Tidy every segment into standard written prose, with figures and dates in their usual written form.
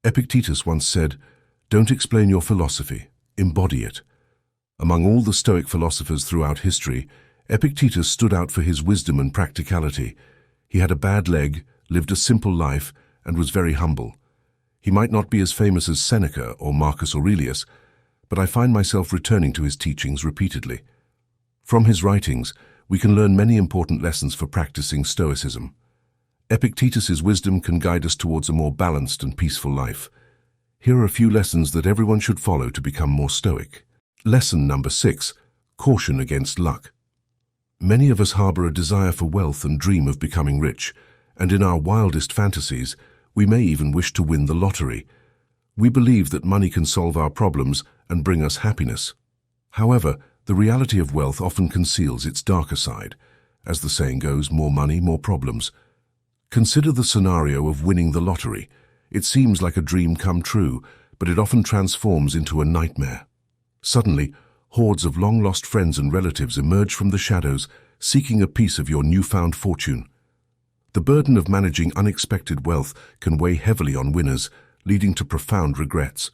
Epictetus once said, "Don't explain your philosophy, embody it." Among all the Stoic philosophers throughout history, Epictetus stood out for his wisdom and practicality. He had a bad leg, lived a simple life, and was very humble. He might not be as famous as Seneca or Marcus Aurelius, but I find myself returning to his teachings repeatedly. From his writings, we can learn many important lessons for practicing Stoicism. Epictetus's wisdom can guide us towards a more balanced and peaceful life. Here are a few lessons that everyone should follow to become more Stoic. Lesson number 6. Caution against luck. Many of us harbor a desire for wealth and dream of becoming rich, and in our wildest fantasies, we may even wish to win the lottery. We believe that money can solve our problems and bring us happiness. However, the reality of wealth often conceals its darker side. As the saying goes, more money, more problems. Consider the scenario of winning the lottery. It seems like a dream come true, but it often transforms into a nightmare. Suddenly, hordes of long-lost friends and relatives emerge from the shadows, seeking a piece of your newfound fortune. The burden of managing unexpected wealth can weigh heavily on winners, leading to profound regrets.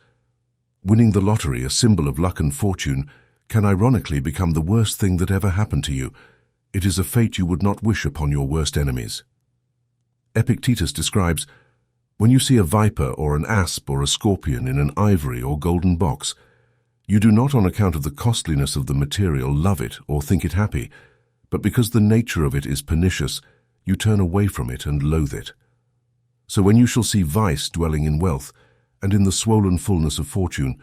Winning the lottery, a symbol of luck and fortune, can ironically become the worst thing that ever happened to you. It is a fate you would not wish upon your worst enemies. Epictetus describes, "When you see a viper or an asp or a scorpion in an ivory or golden box, you do not on account of the costliness of the material love it or think it happy, but because the nature of it is pernicious, you turn away from it and loathe it. So when you shall see vice dwelling in wealth, and in the swollen fullness of fortune,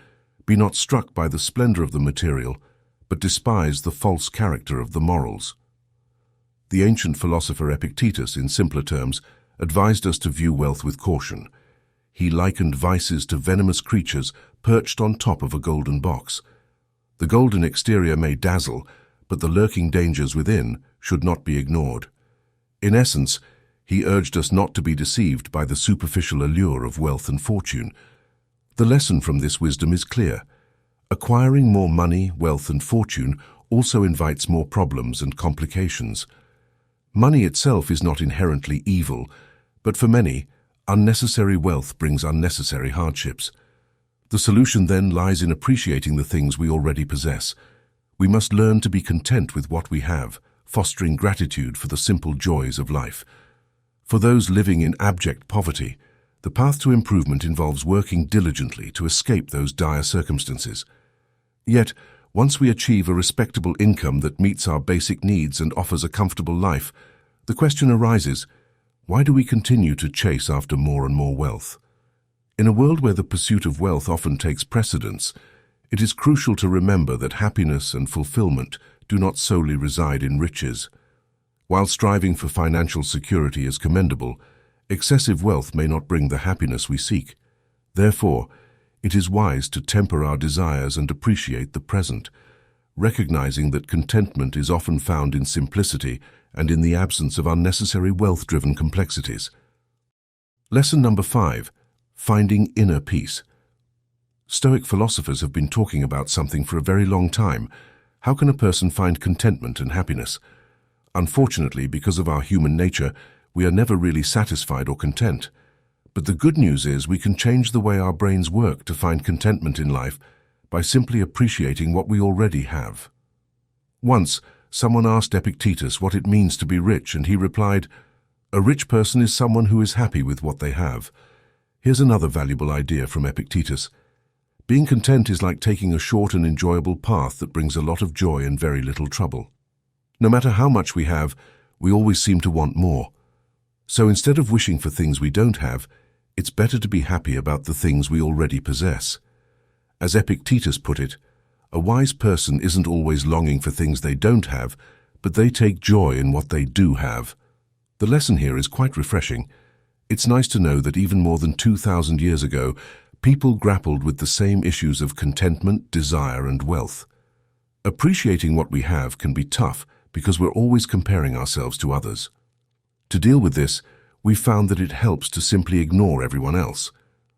be not struck by the splendor of the material, but despise the false character of the morals." The ancient philosopher Epictetus, in simpler terms, advised us to view wealth with caution. He likened vices to venomous creatures perched on top of a golden box. The golden exterior may dazzle, but the lurking dangers within should not be ignored. In essence, he urged us not to be deceived by the superficial allure of wealth and fortune. The lesson from this wisdom is clear. Acquiring more money, wealth, and fortune also invites more problems and complications. Money itself is not inherently evil, but for many, unnecessary wealth brings unnecessary hardships. The solution then lies in appreciating the things we already possess. We must learn to be content with what we have, fostering gratitude for the simple joys of life. For those living in abject poverty, the path to improvement involves working diligently to escape those dire circumstances. Yet, once we achieve a respectable income that meets our basic needs and offers a comfortable life, the question arises, why do we continue to chase after more and more wealth? In a world where the pursuit of wealth often takes precedence, it is crucial to remember that happiness and fulfillment do not solely reside in riches. While striving for financial security is commendable, excessive wealth may not bring the happiness we seek. Therefore, it is wise to temper our desires and appreciate the present, recognizing that contentment is often found in simplicity and in the absence of unnecessary wealth-driven complexities. Lesson number 5. Finding inner peace. Stoic philosophers have been talking about something for a very long time. How can a person find contentment and happiness? Unfortunately, because of our human nature, we are never really satisfied or content. But the good news is we can change the way our brains work to find contentment in life by simply appreciating what we already have. Once, someone asked Epictetus what it means to be rich, and he replied, "A rich person is someone who is happy with what they have." Here's another valuable idea from Epictetus. Being content is like taking a short and enjoyable path that brings a lot of joy and very little trouble. No matter how much we have, we always seem to want more. So instead of wishing for things we don't have, it's better to be happy about the things we already possess. As Epictetus put it, a wise person isn't always longing for things they don't have, but they take joy in what they do have. The lesson here is quite refreshing. It's nice to know that even more than 2,000 years ago, people grappled with the same issues of contentment, desire, and wealth. Appreciating what we have can be tough because we're always comparing ourselves to others. To deal with this, we've found that it helps to simply ignore everyone else.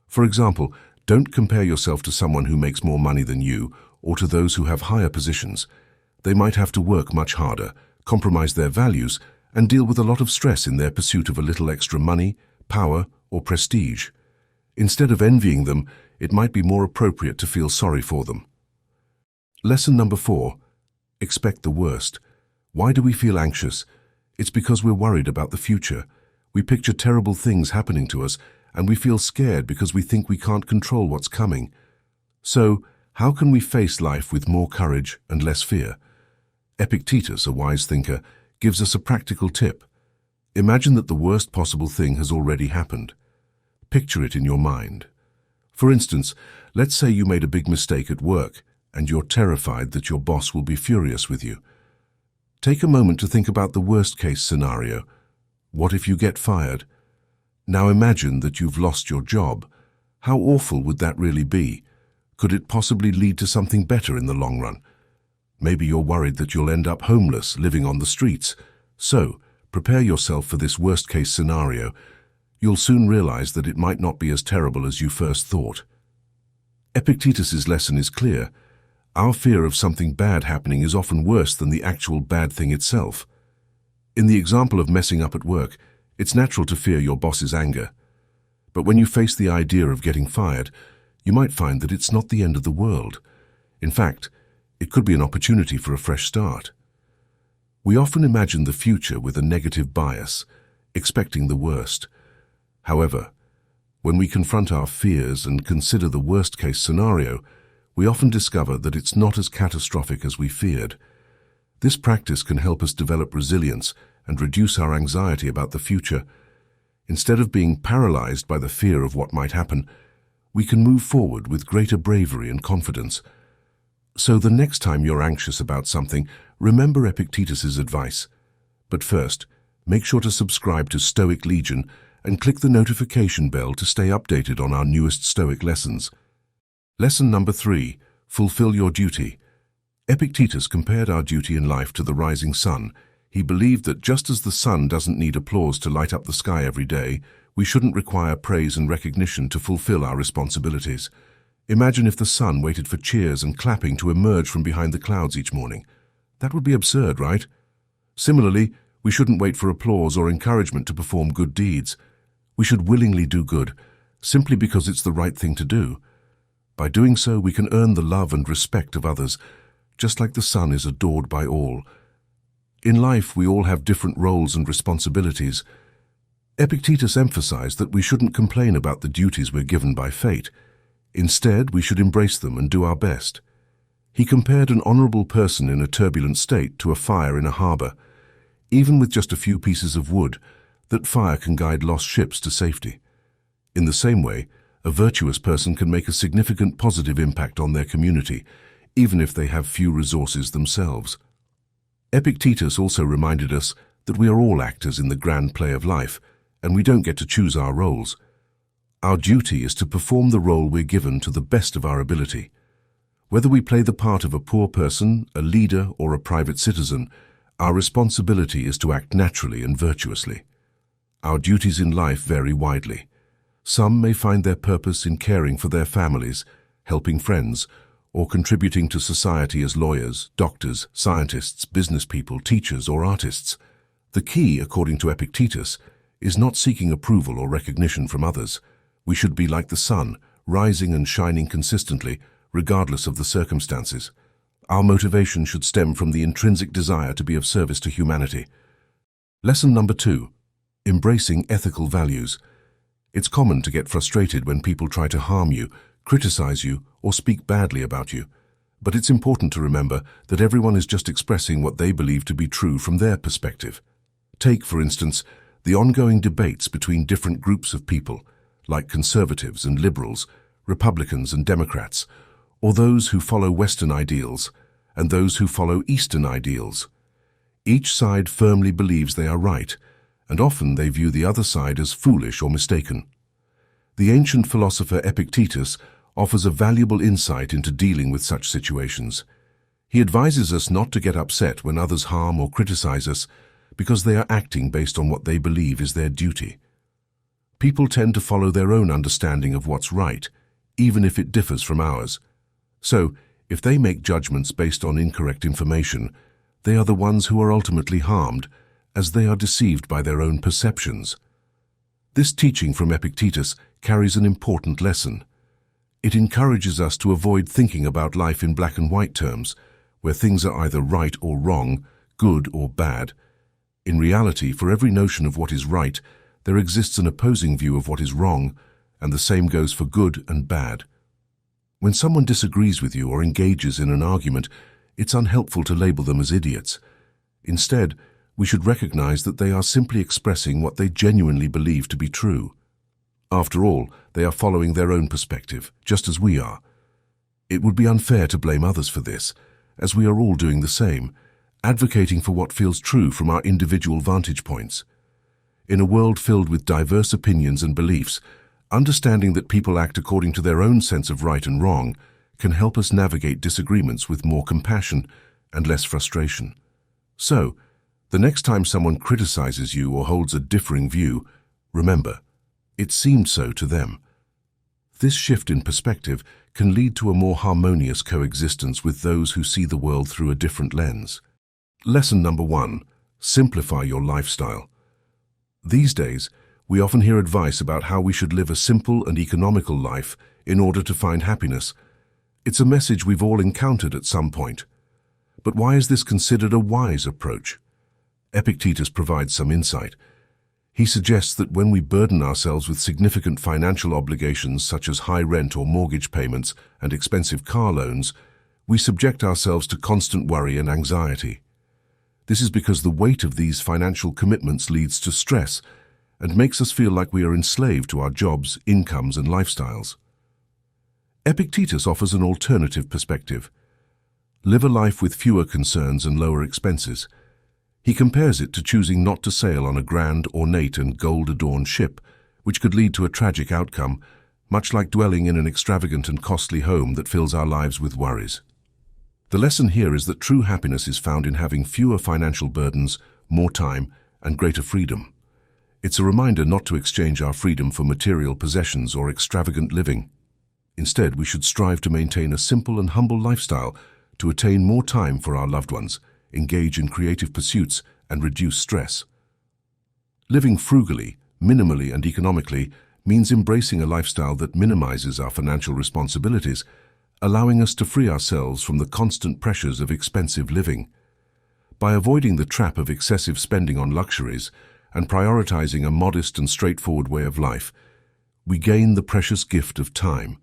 For example, don't compare yourself to someone who makes more money than you or to those who have higher positions. They might have to work much harder, compromise their values, and deal with a lot of stress in their pursuit of a little extra money, power, or prestige. Instead of envying them, it might be more appropriate to feel sorry for them. Lesson number 4. Expect the worst. Why do we feel anxious? It's because we're worried about the future. We picture terrible things happening to us, and we feel scared because we think we can't control what's coming. So, how can we face life with more courage and less fear? Epictetus, a wise thinker, gives us a practical tip. Imagine that the worst possible thing has already happened. Picture it in your mind. For instance, let's say you made a big mistake at work, and you're terrified that your boss will be furious with you. Take a moment to think about the worst-case scenario. What if you get fired? Now imagine that you've lost your job. How awful would that really be? Could it possibly lead to something better in the long run? Maybe you're worried that you'll end up homeless, living on the streets. So, prepare yourself for this worst-case scenario. You'll soon realize that it might not be as terrible as you first thought. Epictetus's lesson is clear. Our fear of something bad happening is often worse than the actual bad thing itself. In the example of messing up at work, it's natural to fear your boss's anger. But when you face the idea of getting fired, you might find that it's not the end of the world. In fact, it could be an opportunity for a fresh start. We often imagine the future with a negative bias, expecting the worst. However, when we confront our fears and consider the worst-case scenario, we often discover that it's not as catastrophic as we feared. This practice can help us develop resilience and reduce our anxiety about the future. Instead of being paralyzed by the fear of what might happen, we can move forward with greater bravery and confidence. So the next time you're anxious about something, remember Epictetus's advice. But first, make sure to subscribe to Stoic Legion and click the notification bell to stay updated on our newest Stoic lessons. Lesson number 3. Fulfill your duty. Epictetus compared our duty in life to the rising sun. He believed that just as the sun doesn't need applause to light up the sky every day, we shouldn't require praise and recognition to fulfill our responsibilities. Imagine if the sun waited for cheers and clapping to emerge from behind the clouds each morning. That would be absurd, right? Similarly, we shouldn't wait for applause or encouragement to perform good deeds. We should willingly do good, simply because it's the right thing to do. By doing so, we can earn the love and respect of others, just like the sun is adored by all. In life, we all have different roles and responsibilities. Epictetus emphasized that we shouldn't complain about the duties we're given by fate. Instead, we should embrace them and do our best. He compared an honorable person in a turbulent state to a fire in a harbor. Even with just a few pieces of wood, that fire can guide lost ships to safety. In the same way, a virtuous person can make a significant positive impact on their community, even if they have few resources themselves. Epictetus also reminded us that we are all actors in the grand play of life, and we don't get to choose our roles. Our duty is to perform the role we're given to the best of our ability. Whether we play the part of a poor person, a leader, or a private citizen, our responsibility is to act naturally and virtuously. Our duties in life vary widely. Some may find their purpose in caring for their families, helping friends, or contributing to society as lawyers, doctors, scientists, business people, teachers, or artists. The key, according to Epictetus, is not seeking approval or recognition from others. We should be like the sun, rising and shining consistently, regardless of the circumstances. Our motivation should stem from the intrinsic desire to be of service to humanity. Lesson number 2. Embracing ethical values. It's common to get frustrated when people try to harm you, criticize you, or speak badly about you. But it's important to remember that everyone is just expressing what they believe to be true from their perspective. Take, for instance, the ongoing debates between different groups of people, like conservatives and liberals, Republicans and Democrats, or those who follow Western ideals and those who follow Eastern ideals. Each side firmly believes they are right, and often they view the other side as foolish or mistaken. The ancient philosopher Epictetus offers a valuable insight into dealing with such situations. He advises us not to get upset when others harm or criticize us because they are acting based on what they believe is their duty. People tend to follow their own understanding of what's right, even if it differs from ours. So, if they make judgments based on incorrect information, they are the ones who are ultimately harmed, as they are deceived by their own perceptions. This teaching from Epictetus carries an important lesson. It encourages us to avoid thinking about life in black and white terms, where things are either right or wrong, good or bad. In reality, for every notion of what is right, there exists an opposing view of what is wrong, and the same goes for good and bad. When someone disagrees with you or engages in an argument, it's unhelpful to label them as idiots. Instead, we should recognize that they are simply expressing what they genuinely believe to be true. After all, they are following their own perspective, just as we are. It would be unfair to blame others for this, as we are all doing the same, advocating for what feels true from our individual vantage points. In a world filled with diverse opinions and beliefs, understanding that people act according to their own sense of right and wrong can help us navigate disagreements with more compassion and less frustration. So, the next time someone criticizes you or holds a differing view, remember, it seemed so to them. This shift in perspective can lead to a more harmonious coexistence with those who see the world through a different lens. Lesson number 1. Simplify your lifestyle. These days, we often hear advice about how we should live a simple and economical life in order to find happiness. It's a message we've all encountered at some point. But why is this considered a wise approach? Epictetus provides some insight. He suggests that when we burden ourselves with significant financial obligations such as high rent or mortgage payments and expensive car loans, we subject ourselves to constant worry and anxiety. This is because the weight of these financial commitments leads to stress and makes us feel like we are enslaved to our jobs, incomes, and lifestyles. Epictetus offers an alternative perspective. Live a life with fewer concerns and lower expenses. He compares it to choosing not to sail on a grand, ornate, and gold-adorned ship, which could lead to a tragic outcome, much like dwelling in an extravagant and costly home that fills our lives with worries. The lesson here is that true happiness is found in having fewer financial burdens, more time, and greater freedom. It's a reminder not to exchange our freedom for material possessions or extravagant living. Instead, we should strive to maintain a simple and humble lifestyle to attain more time for our loved ones, engage in creative pursuits, and reduce stress. Living frugally, minimally, and economically means embracing a lifestyle that minimizes our financial responsibilities, allowing us to free ourselves from the constant pressures of expensive living. By avoiding the trap of excessive spending on luxuries and prioritizing a modest and straightforward way of life, we gain the precious gift of time.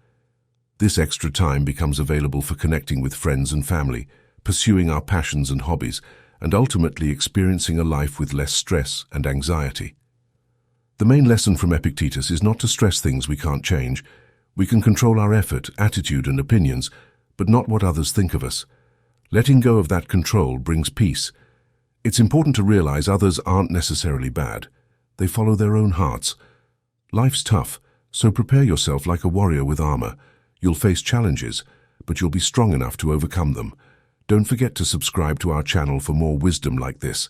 This extra time becomes available for connecting with friends and family, pursuing our passions and hobbies, and ultimately experiencing a life with less stress and anxiety. The main lesson from Epictetus is not to stress things we can't change. We can control our effort, attitude, and opinions, but not what others think of us. Letting go of that control brings peace. It's important to realize others aren't necessarily bad. They follow their own hearts. Life's tough, so prepare yourself like a warrior with armor. You'll face challenges, but you'll be strong enough to overcome them. Don't forget to subscribe to our channel for more wisdom like this.